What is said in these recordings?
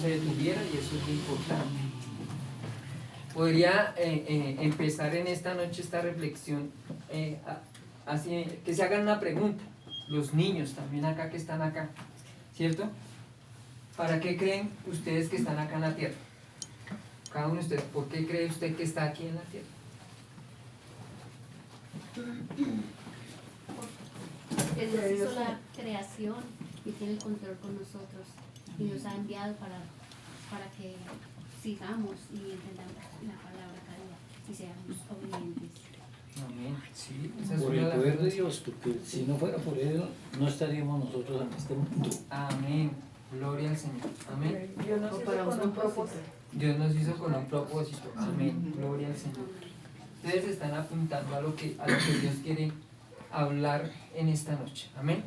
se detuviera y eso es lo importante. Podría empezar en esta noche esta reflexión así, que se hagan una pregunta, los niños también acá que están acá, ¿cierto? ¿Para qué creen ustedes que están acá en la tierra? Cada uno de ustedes, ¿por qué cree usted que está aquí en la tierra? Porque Dios hizo la creación y tiene el control con nosotros y nos ha enviado para que sigamos y entendamos la palabra cada día y seamos obedientes. Amén. Sí, esa es Por una el de las poder de cosas. Dios, porque si no fuera por Él, no estaríamos nosotros en este mundo. Amén. Gloria al Señor. Amén. Dios nos hizo con un propósito. Dios nos hizo con un propósito. Amén. Gloria al Señor. Ustedes están apuntando a lo que Dios quiere hablar en esta noche. Amén.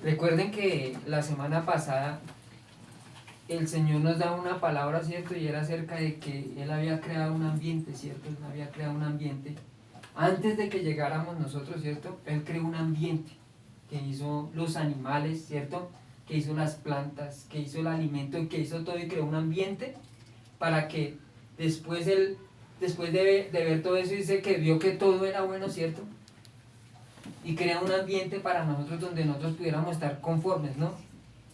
Recuerden que la semana pasada el Señor nos da una palabra, ¿cierto? Y era acerca de que Él había creado un ambiente, ¿cierto? Él había creado un ambiente. Antes de que llegáramos nosotros, ¿cierto? Él creó un ambiente que hizo los animales, ¿cierto? Que hizo las plantas, que hizo el alimento, que hizo todo y creó un ambiente para que después Él, después de ver todo eso, dice que vio que todo era bueno, ¿cierto? Y crea un ambiente para nosotros donde nosotros pudiéramos estar conformes, ¿no?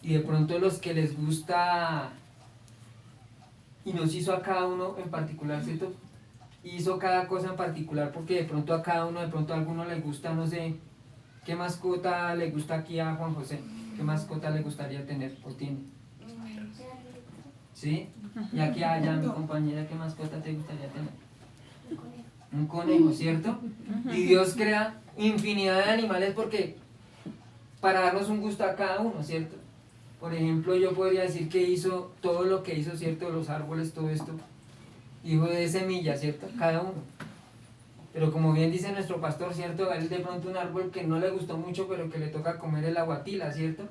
Y de pronto los que les gusta, y nos hizo a cada uno en particular, ¿cierto? Hizo cada cosa en particular porque de pronto a cada uno, de pronto a alguno le gusta, no sé, ¿qué mascota le gusta aquí a Juan José? ¿Qué mascota le gustaría tener o tiene? ¿Sí? Y aquí allá mi compañera, ¿qué mascota te gustaría tener? Un conejo, ¿cierto? Y Dios crea infinidad de animales porque para darnos un gusto a cada uno, ¿cierto? Por ejemplo, yo podría decir que hizo todo lo que hizo, ¿cierto? Los árboles, todo esto, hijo de semilla, ¿cierto? Cada uno. Pero como bien dice nuestro pastor, ¿cierto? A él de pronto un árbol que no le gustó mucho, pero que le toca comer el aguatila, ¿cierto?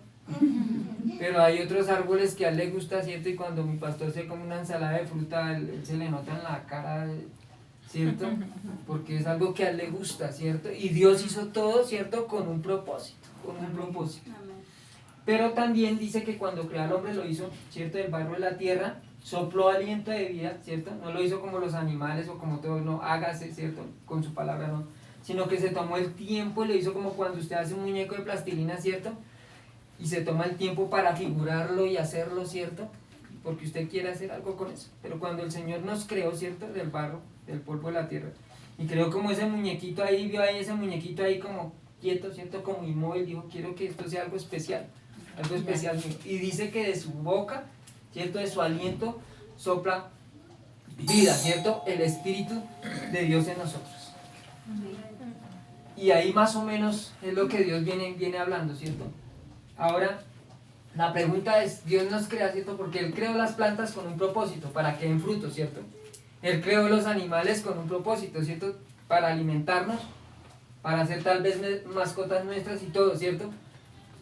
Pero hay otros árboles que a él le gusta, ¿cierto? Y cuando mi pastor se come una ensalada de fruta, él se le nota en la cara, ¿cierto? Porque es algo que a él le gusta, ¿cierto? Y Dios hizo todo, ¿cierto? Con un propósito, con un propósito. Pero también dice que cuando creó al hombre lo hizo, ¿cierto? Del barro de la tierra, sopló aliento de vida, ¿cierto? No lo hizo como los animales o como todo, no, hágase, ¿cierto? Con su palabra, no. Sino que se tomó el tiempo y lo hizo como cuando usted hace un muñeco de plastilina, ¿cierto? Y se toma el tiempo para figurarlo y hacerlo, ¿cierto? Porque usted quiere hacer algo con eso. Pero cuando el Señor nos creó, ¿cierto? Del barro, del polvo de la tierra, y creó como ese muñequito ahí, vio ahí ese muñequito ahí como quieto, ¿cierto? Como inmóvil, dijo, quiero que esto sea algo especial. Algo especial. Y dice que de su boca, ¿cierto? De su aliento sopla vida, ¿cierto? El Espíritu de Dios en nosotros. Y ahí más o menos es lo que Dios viene hablando, ¿cierto? Ahora, la pregunta es, Dios nos crea, ¿cierto? Porque Él creó las plantas con un propósito, para que den fruto, ¿cierto? Él creó los animales con un propósito, ¿cierto? Para alimentarnos, para hacer tal vez mascotas nuestras y todo, ¿cierto?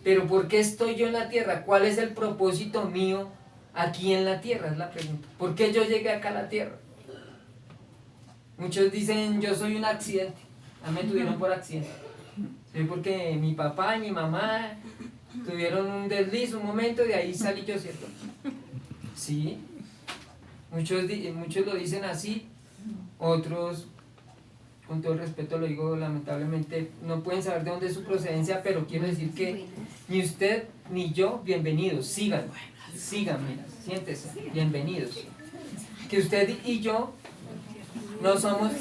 Pero ¿por qué estoy yo en la tierra? ¿Cuál es el propósito mío aquí en la tierra? Es la pregunta. ¿Por qué yo llegué acá a la tierra? Muchos dicen, yo soy un accidente. A mí me tuvieron por accidente. Sí, porque mi papá y mi mamá tuvieron un desliz, un momento, de ahí salí yo, ¿cierto? Sí. Muchos lo dicen así, otros, con todo el respeto lo digo, lamentablemente no pueden saber de dónde es su procedencia, pero quiero decir que ni usted ni yo, bienvenidos, sigan, mira, siéntese, bienvenidos. Que usted y yo no somos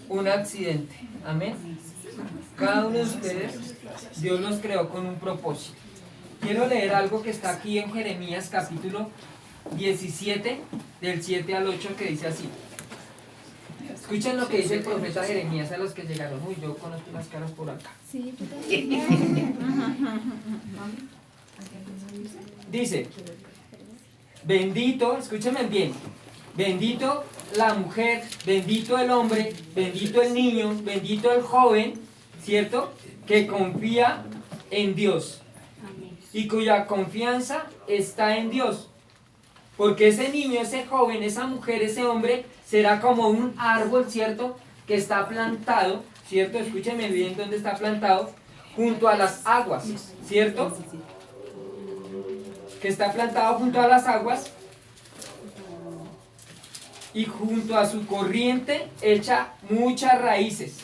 un accidente, amén. Cada uno de ustedes, Dios los creó con un propósito. Quiero leer algo que está aquí en Jeremías capítulo 17, del 7 al 8, que dice así. Escuchen lo que dice el profeta Jeremías a los que llegaron. Uy, yo conozco unas caras por acá. Dice, bendito, escúchenme bien, bendito la mujer, bendito el hombre, bendito el niño, bendito el joven, ¿cierto? Que confía en Dios y cuya confianza está en Dios. Porque ese niño, ese joven, esa mujer, ese hombre será como un árbol, ¿cierto? Que está plantado, ¿cierto? Escúchenme bien dónde está plantado, junto a las aguas, ¿cierto? que está plantado junto a las aguas y junto a su corriente echa muchas raíces.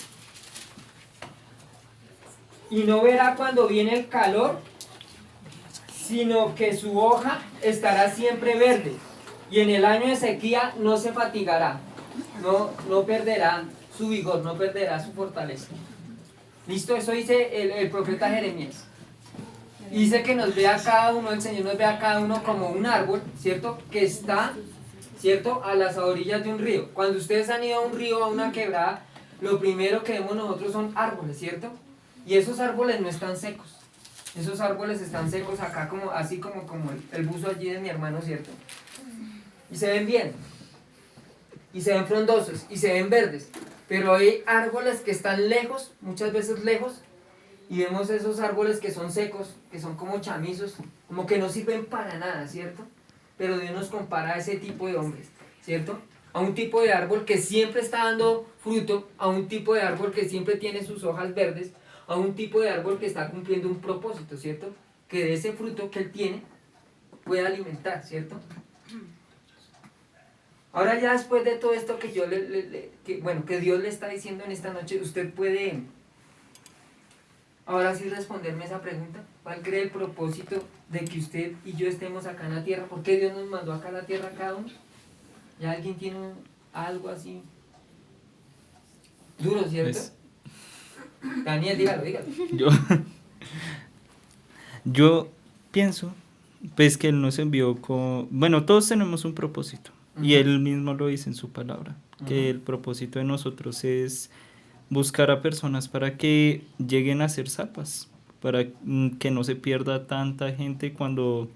Y no verá cuando viene el calor, sino que su hoja estará siempre verde. Y en el año de sequía no se fatigará, no perderá su vigor, no perderá su fortaleza. ¿Listo? Eso dice el profeta Jeremías. Y dice que nos ve a cada uno, el Señor nos ve a cada uno como un árbol, ¿cierto? Que está, ¿cierto? A las orillas de un río. Cuando ustedes han ido a un río, a una quebrada, lo primero que vemos nosotros son árboles, ¿cierto? Y esos árboles no están secos. Esos árboles están secos acá, como, así como el buzo allí de mi hermano, ¿cierto? Y se ven bien. Y se ven frondosos. Y se ven verdes. Pero hay árboles que están lejos, muchas veces lejos. Y vemos esos árboles que son secos, que son como chamizos, como que no sirven para nada, ¿cierto? Pero Dios nos compara a ese tipo de hombres, ¿cierto? A un tipo de árbol que siempre está dando fruto, a un tipo de árbol que siempre tiene sus hojas verdes, a un tipo de árbol que está cumpliendo un propósito, ¿cierto? Que de ese fruto que él tiene puede alimentar, ¿cierto? Ahora ya después de todo esto que yo que Dios le está diciendo en esta noche, usted puede ahora sí responderme esa pregunta. ¿Cuál cree el propósito de que usted y yo estemos acá en la tierra? ¿Por qué Dios nos mandó acá a la tierra a cada uno? ¿Ya alguien tiene algo así duro, cierto? Pues, Daniel, dígalo. Yo pienso, pues que Él nos envió con... Bueno, todos tenemos un propósito. Y Él mismo lo dice en su palabra. Que el propósito de nosotros es buscar a personas para que lleguen a ser salvas. Para que no se pierda tanta gente cuando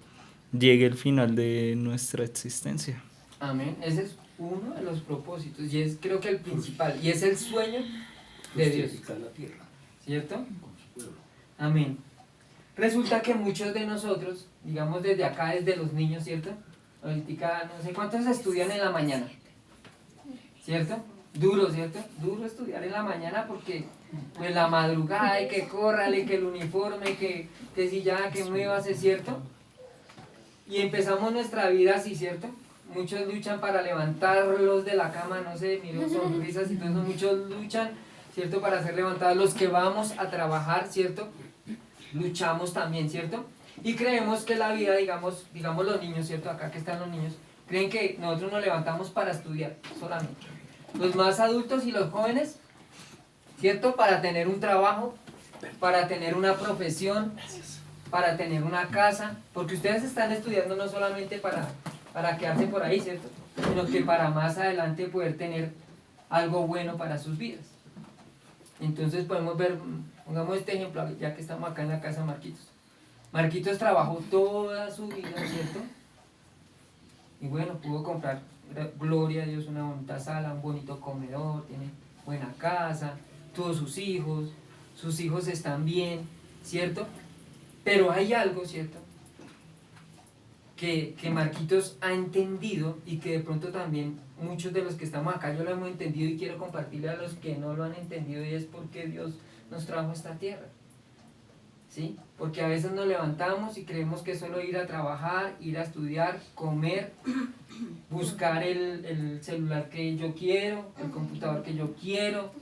llegue el final de nuestra existencia. Amén. Ese es uno de los propósitos. Y es creo que el principal. Y es el sueño de Dios. Justificar la tierra ¿Cierto? con su pueblo. Amén. Resulta que muchos de nosotros, digamos desde acá, desde los niños, ¿cierto? Ahorita no sé cuántos estudian en la mañana, ¿cierto? Duro, ¿cierto? Duro estudiar en la mañana porque pues la madrugada y que córrale, que el uniforme, que si ya, que muévase, ¿cierto? Y empezamos nuestra vida así, ¿cierto? Muchos luchan para levantarlos de la cama, no sé, miro sonrisas y todo eso, muchos luchan, ¿cierto? Para ser levantados. Los que vamos a trabajar, ¿cierto? Luchamos también, ¿cierto? Y creemos que la vida, digamos los niños, ¿cierto? Acá que están los niños, creen que nosotros nos levantamos para estudiar solamente. Los más adultos y los jóvenes, ¿cierto? Para tener un trabajo, para tener una profesión, para tener una casa, porque ustedes están estudiando no solamente para quedarse por ahí, ¿cierto? Sino que para más adelante poder tener algo bueno para sus vidas. Entonces podemos ver, pongamos este ejemplo, ya que estamos acá en la casa de Marquitos. Marquitos trabajó toda su vida, ¿cierto? Y bueno, pudo comprar, gloria a Dios, una bonita sala, un bonito comedor, tiene buena casa, todos sus hijos están bien, ¿cierto? Pero hay algo, ¿cierto? Que Marquitos ha entendido y que de pronto también muchos de los que estamos acá yo lo hemos entendido y quiero compartirle a los que no lo han entendido, y es porque Dios nos trajo a esta tierra. ¿Sí? Porque a veces nos levantamos y creemos que es solo ir a trabajar, ir a estudiar, comer, buscar el celular que yo quiero, el computador que yo quiero,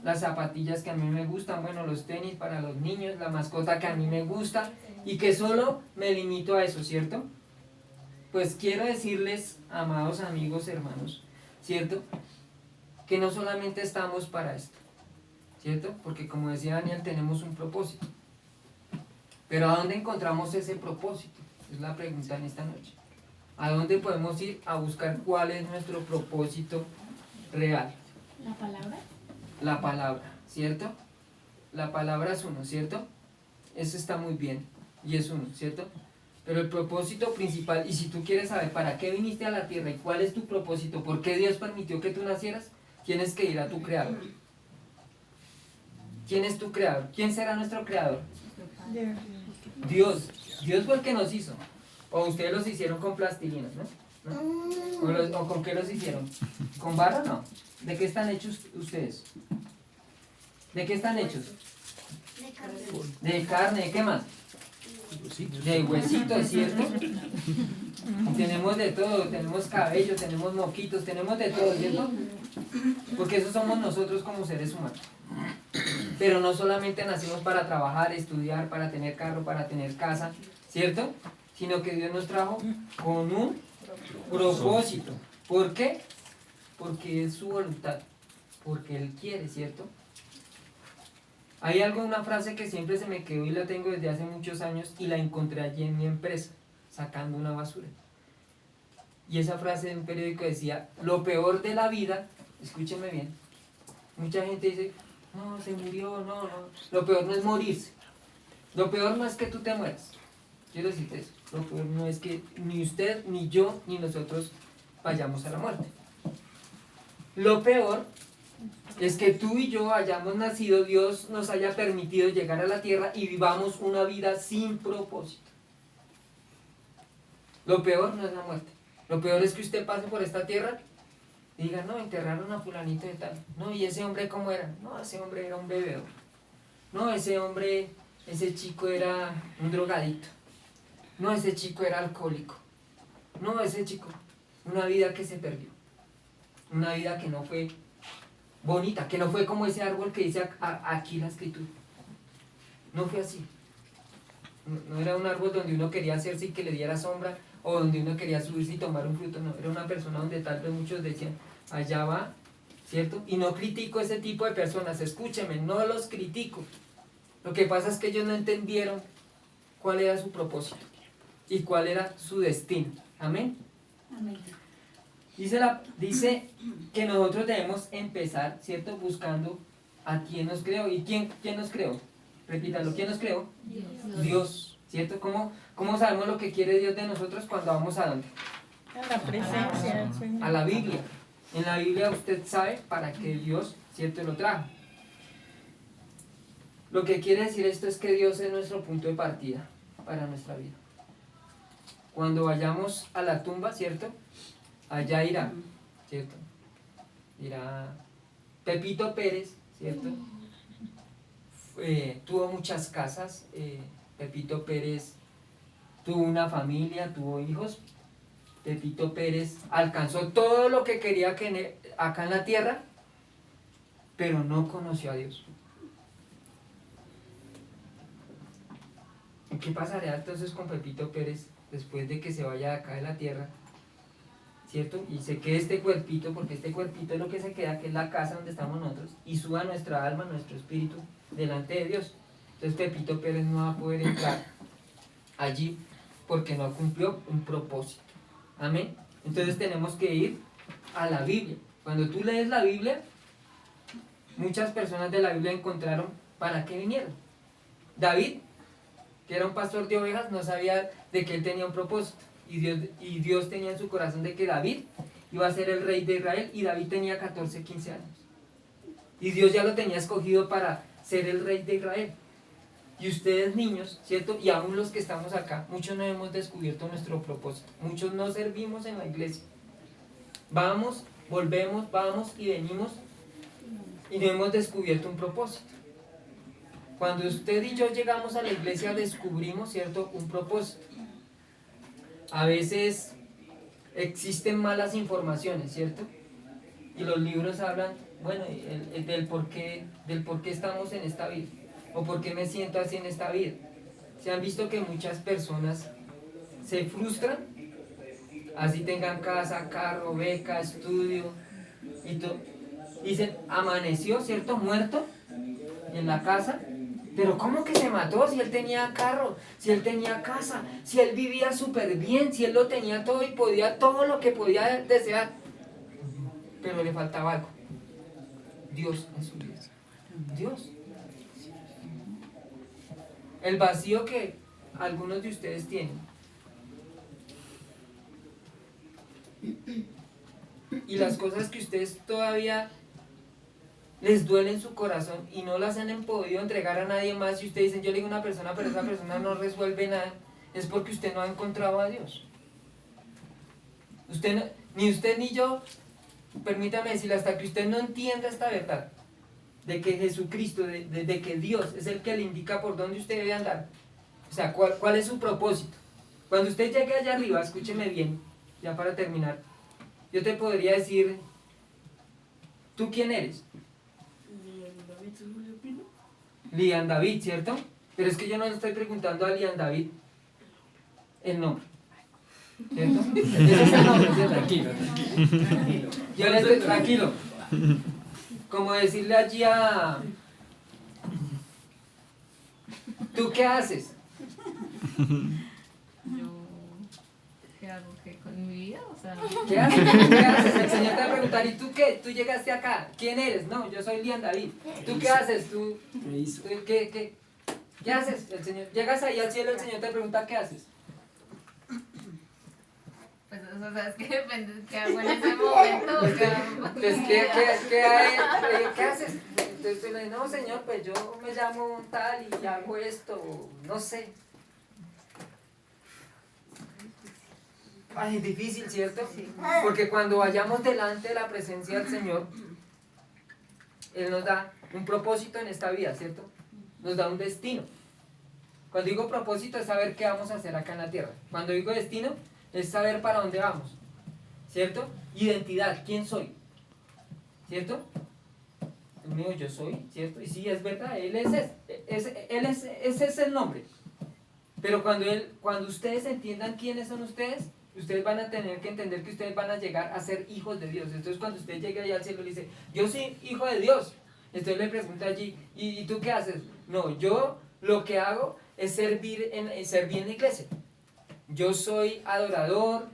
las zapatillas que a mí me gustan, bueno, los tenis para los niños, la mascota que a mí me gusta, y que solo me limito a eso, ¿cierto? Pues quiero decirles, amados amigos, hermanos, ¿cierto? Que no solamente estamos para esto, ¿cierto? Porque como decía Daniel, tenemos un propósito. Pero ¿a dónde encontramos ese propósito? Es la pregunta en esta noche. ¿A dónde podemos ir a buscar cuál es nuestro propósito real? ¿La palabra? La palabra, ¿cierto? La palabra es uno, ¿cierto? Eso está muy bien, y es uno, ¿cierto? Pero el propósito principal, y si tú quieres saber para qué viniste a la tierra y cuál es tu propósito, por qué Dios permitió que tú nacieras, tienes que ir a tu creador. ¿Quién es tu creador? ¿Quién será nuestro creador? Dios. Dios fue el que nos hizo. O ustedes los hicieron con plastilina, ¿no? ¿O con qué los hicieron? ¿Con barro? No. ¿De qué están hechos ustedes? ¿De qué están hechos? De carne. De carne, ¿de qué más? de huesitos, ¿cierto? Tenemos de todo, tenemos cabello, tenemos moquitos, tenemos de todo, ¿cierto? Porque eso somos nosotros como seres humanos. Pero no solamente nacimos para trabajar, estudiar, para tener carro, para tener casa, ¿cierto? Sino que Dios nos trajo con un propósito. ¿Por qué? Porque es su voluntad, porque Él quiere, ¿cierto? Hay una frase que siempre se me quedó y la tengo desde hace muchos años y la encontré allí en mi empresa, sacando una basura. Y esa frase de un periódico decía, lo peor de la vida, escúchenme bien, mucha gente dice, no, se murió, no. Lo peor no es morirse. Lo peor no es que tú te mueras. Quiero decirte eso. Lo peor no es que ni usted, ni yo, ni nosotros vayamos a la muerte. Lo peor es que tú y yo hayamos nacido, Dios nos haya permitido llegar a la tierra y vivamos una vida sin propósito. Lo peor no es la muerte. Lo peor es que usted pase por esta tierra y diga, no, enterraron a fulanito de tal. No, ¿y ese hombre cómo era? No, ese hombre era un bebedor. No, ese chico era un drogadicto. No, ese chico era alcohólico. No, ese chico, una vida que se perdió. Una vida que no fue bonita, que no fue como ese árbol que dice aquí la escritura. No fue así. No era un árbol donde uno quería hacerse y que le diera sombra, o donde uno quería subirse y tomar un fruto. No, era una persona donde tal vez muchos decían, allá va, ¿cierto? Y no critico ese tipo de personas, escúcheme, no los critico. Lo que pasa es que ellos no entendieron cuál era su propósito y cuál era su destino. Amén. Amén. Dice que nosotros debemos empezar, ¿cierto? Buscando a quién nos creó. ¿Y quién nos creó? Repítalo, ¿quién nos creó? Dios, ¿cierto? ¿Cómo sabemos lo que quiere Dios de nosotros cuando vamos a dónde? A la presencia del Señor. A la Biblia. En la Biblia usted sabe para qué Dios, ¿cierto?, lo trajo. Lo que quiere decir esto es que Dios es nuestro punto de partida para nuestra vida. Cuando vayamos a la tumba, ¿cierto?, allá irá, ¿cierto? Irá Pepito Pérez, ¿cierto? Tuvo muchas casas, Pepito Pérez tuvo una familia, tuvo hijos. Pepito Pérez alcanzó todo lo que quería acá en la tierra, pero no conoció a Dios. ¿Y qué pasará entonces con Pepito Pérez después de que se vaya de acá de la tierra? ¿Cierto? Y se quede este cuerpito, porque este cuerpito es lo que se queda, que es la casa donde estamos nosotros, y suba nuestra alma, nuestro espíritu, delante de Dios. Entonces Pepito Pérez no va a poder entrar allí porque no cumplió un propósito. Amén. Entonces tenemos que ir a la Biblia. Cuando tú lees la Biblia, muchas personas de la Biblia encontraron para qué vinieron. David, que era un pastor de ovejas, no sabía de que él tenía un propósito. Y Dios tenía en su corazón de que David iba a ser el rey de Israel, y David tenía 14, 15 años. Y Dios ya lo tenía escogido para ser el rey de Israel. Y ustedes niños, ¿cierto? Y aún los que estamos acá, muchos no hemos descubierto nuestro propósito. Muchos no servimos en la iglesia. Vamos, volvemos, vamos y venimos y no hemos descubierto un propósito. Cuando usted y yo llegamos a la iglesia descubrimos, ¿cierto?, un propósito. A veces existen malas informaciones, ¿cierto? Y los libros hablan, bueno, del por qué estamos en esta vida, o por qué me siento así en esta vida. Se han visto que muchas personas se frustran, así tengan casa, carro, beca, estudio, y todo. Dicen, amaneció, ¿cierto?, muerto en la casa. Pero ¿cómo que se mató si él tenía carro, si él tenía casa, si él vivía súper bien, si él lo tenía todo y podía todo lo que podía desear? Pero le faltaba algo. Dios en su vida. Dios. El vacío que algunos de ustedes tienen. Y las cosas que ustedes todavía les duele en su corazón y no las han podido entregar a nadie más, y ustedes dicen, yo le digo a una persona, pero esa persona no resuelve nada, es porque usted no ha encontrado a Dios. Ni usted ni yo, permítame decirle, hasta que usted no entienda esta verdad, de que Jesucristo, de que Dios es el que le indica por dónde usted debe andar, O sea, ¿cuál es su propósito? Cuando usted llegue allá arriba, escúcheme bien, ya para terminar, yo te podría decir, ¿tú quién eres? Lian David, ¿cierto? Pero es que yo no le estoy preguntando a Lian David el nombre, ¿cierto? Ese es el nombre, ¿cierto? Tranquilo. Yo le estoy tranquilo. Como decirle allí a... ¿Tú qué haces? Yo, ¿qué hago? ¿Qué con mi vida? O sea, ¿Qué haces? ¿Qué haces? El Señor te va a preguntar, ¿y tú qué? ¿Tú llegaste acá? ¿Quién eres? No, yo soy Lian David. ¿Tú qué haces? ¿Tú qué haces? El Señor, llegas ahí al cielo, el Señor te pregunta, ¿qué haces? pues, o sea, es que depende de qué hago en ese momento. O sea, Pues, ¿qué haces? Entonces tú le dices, no, Señor, pues yo me llamo tal y hago esto, o no sé. Ay, es difícil, ¿cierto? Porque cuando vayamos delante de la presencia del Señor, Él nos da un propósito en esta vida, ¿cierto? Nos da un destino. Cuando digo propósito es saber qué vamos a hacer acá en la tierra. Cuando digo destino es saber para dónde vamos, ¿cierto? Identidad, ¿quién soy? ¿Cierto? El mío yo soy, ¿cierto? Y sí, es verdad, ese es el nombre. Pero cuando ustedes entiendan quiénes son ustedes, ustedes van a tener que entender que ustedes van a llegar a ser hijos de Dios. Entonces cuando usted llegue allá al cielo le dice, yo soy hijo de Dios. Entonces le pregunta allí, ¿y tú qué haces? No, yo lo que hago es servir en la iglesia. Yo soy adorador,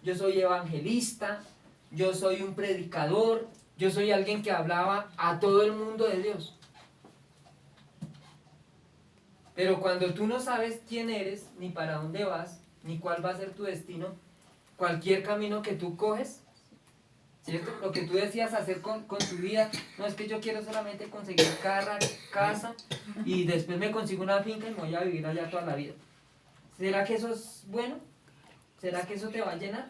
yo soy evangelista, yo soy un predicador, yo soy alguien que hablaba a todo el mundo de Dios. Pero cuando tú no sabes quién eres, ni para dónde vas, ni cuál va a ser tu destino, cualquier camino que tú coges, ¿cierto? Lo que tú decías hacer con tu vida, no es que yo quiero solamente conseguir casa y después me consigo una finca y me voy a vivir allá toda la vida. ¿Será que eso es bueno? ¿Será que eso te va a llenar?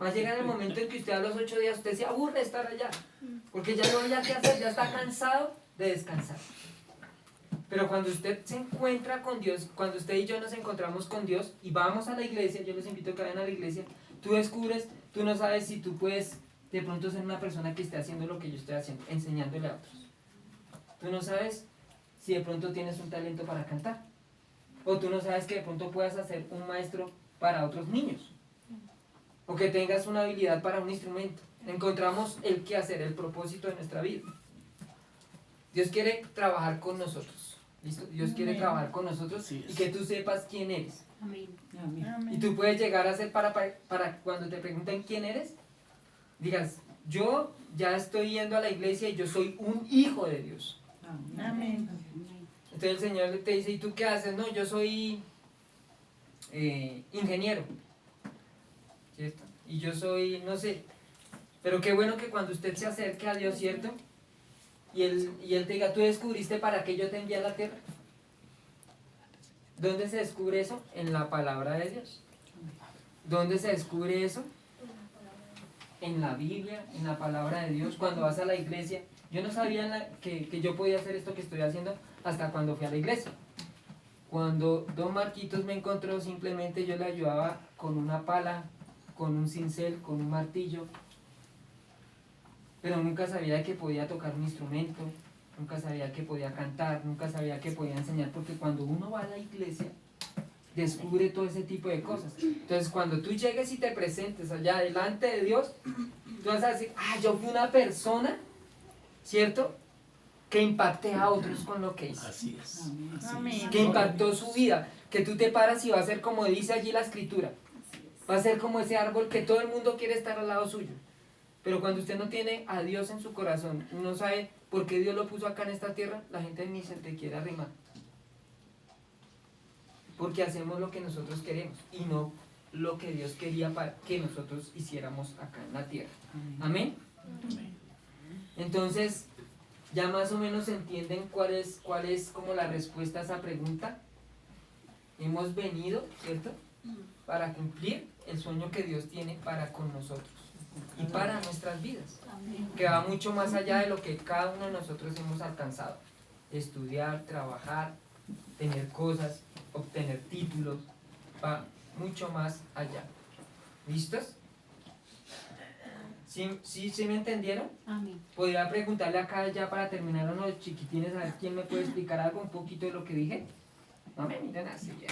Va a llegar el momento en que usted a los 8 días usted se aburre de estar allá, porque ya no haya que hacer, ya está cansado de descansar. Pero cuando usted se encuentra con Dios, cuando usted y yo nos encontramos con Dios y vamos a la iglesia, yo les invito a que vayan a la iglesia, tú descubres, tú no sabes si tú puedes de pronto ser una persona que esté haciendo lo que yo estoy haciendo, enseñándole a otros. Tú no sabes si de pronto tienes un talento para cantar, o tú no sabes que de pronto puedas hacer un maestro para otros niños, o que tengas una habilidad para un instrumento. Encontramos el qué hacer, el propósito de nuestra vida. Dios quiere trabajar con nosotros. ¿Listo? Dios quiere trabajar con nosotros y que tú sepas quién eres. Amén. Amén. Y tú puedes llegar a ser para cuando te pregunten quién eres, digas, yo ya estoy yendo a la iglesia y yo soy un hijo de Dios. Amén. Entonces el Señor te dice, ¿y tú qué haces? No, yo soy ingeniero, ¿cierto? Y yo soy, no sé, pero qué bueno que cuando usted se acerque a Dios, ¿cierto? Y él te diga, ¿tú descubriste para qué yo te envié a la tierra? ¿Dónde se descubre eso? En la palabra de Dios. ¿Dónde se descubre eso? En la Biblia, en la palabra de Dios. Cuando vas a la iglesia, yo no sabía que yo podía hacer esto que estoy haciendo hasta cuando fui a la iglesia. Cuando don Marquitos me encontró, simplemente yo le ayudaba con una pala, con un cincel, con un martillo, pero nunca sabía que podía tocar un instrumento, nunca sabía que podía cantar, nunca sabía que podía enseñar, porque cuando uno va a la iglesia, descubre todo ese tipo de cosas. Entonces cuando tú llegues y te presentes allá delante de Dios, tú vas a decir, yo fui una persona, ¿cierto?, que impacté a otros con lo que hice. Así es. Amén. Que impactó su vida, que tú te paras y va a ser como dice allí la escritura, va a ser como ese árbol que todo el mundo quiere estar al lado suyo. Pero cuando usted no tiene a Dios en su corazón, no sabe por qué Dios lo puso acá en esta tierra, la gente ni se te quiere arrimar. Porque hacemos lo que nosotros queremos y no lo que Dios quería para que nosotros hiciéramos acá en la tierra. Amén. Entonces, ya más o menos entienden cuál es como la respuesta a esa pregunta. Hemos venido, ¿cierto?, para cumplir el sueño que Dios tiene para con nosotros y para nuestras vidas, que va mucho más allá de lo que cada uno de nosotros hemos alcanzado. Estudiar, trabajar, tener cosas, obtener títulos, va mucho más allá. ¿Listos? ¿Sí me entendieron? Amén. Podría preguntarle acá ya para terminar a unos chiquitines a ver quién me puede explicar algo, un poquito de lo que dije. No me miren así ya.